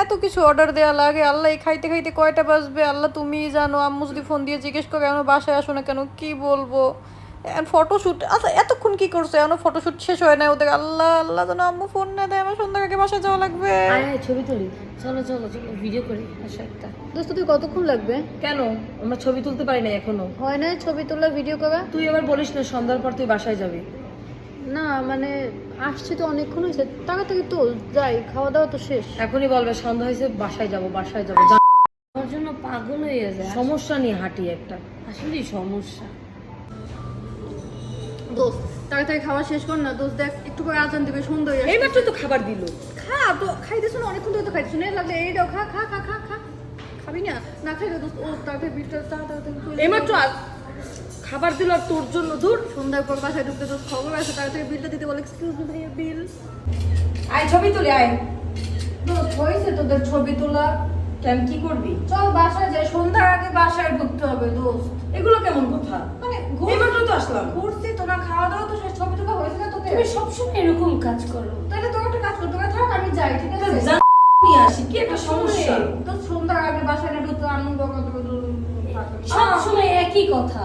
এত কিছু অর্ডার দেওয়া লাগে, আল্লাহ এই খাইতে খাইতে কয়টা বাজবে আল্লাহ তুমিই জানো। আম্মু যদি ফোন দিয়ে জিজ্ঞেস করে কেন বাসায় আসো না কেন, কি বলবো। ফটোশ্যুট, আচ্ছা এতক্ষণ কি করছে, এখনো ফটোশ্যুট শেষ হয় না ওদের। আল্লাহ আল্লাহ যেন আম্মু ফোন না দেয়, আমার সন্ধ্যার আগে বাসায় যাওয়া লাগবে। আয় ছবি তুলি, চলো চলো চলো ভিডিও করি। আচ্ছা একটা দোস্ত তুই কতক্ষণ লাগবে? কেন আমরা ছবি তুলতে পারি না এখনো? হয় না ছবি তোলা ভিডিও করা? তুই এবার বলিস না সন্ধ্যার পর তুই বাসায় যাবি। না মানে আসছি তো অনেকক্ষণ হয়েছে, তাড়াতাড়ি তোল, যাই, খাওয়া দাওয়া তো শেষ। এখনই বলবে সন্ধ্যা হয়েছে বাসায় যাবো বাসায় যাবো। আমার জন্য পাগল হয়ে যায়। সমস্যা নিয়ে হাঁটি একটা। আসলেই সমস্যা। দোস্ত তাড়াতাড়ি খাওয়া শেষ কর না দোস্ত, দেখ একটু করে আজান দিবে, সুন্দর। এই মাত্র তো খাবার দিল। খা তো, খাইতেছ না অনেকক্ষণ ধরে তো খাইতেছ না, লাগলে এইটাও খা খা খা খা খা। খাবি না? না খাইলে দোস্ত ও তাড়াতাড়ি বিলটা তাড়াতাড়ি। এই মাত্র খাবার দিল আর তোর জন্য দূর। সন্ধ্যার পর বাসায় ঢুকতে দোস্ত খবর আছে, তাড়াতাড়ি বিলটা দিতে বলে। এক্সকিউজ মি বিল। আয় ছবি তুলি আয়। দোস্ত হয়েছে তোদের ছবি তোলা? কেন কি করবি? চল বাসায় যাই, সন্ধ্যার আগে বাসায় ঢুকতে হবে দোস্ত। এগুলো কেমন কথা? মানে এই মাত্র তো আসলাম। ঘুরছি, তোরা খাওয়া দাওয়া তো শেষ, ছবি তোলা হয়েছে না তোকে? তুমি সবসময় এরকম কাজ করো। তাহলে তোর একটা কাজ কর, তোরা থাক আমি যাই, ঠিক আছে? যা নিয়ে আসি, কি একটা সমস্যা। তো সন্ধ্যার আগে বাসায় না ঢুকতে আনন্দ সবসময় একই কথা।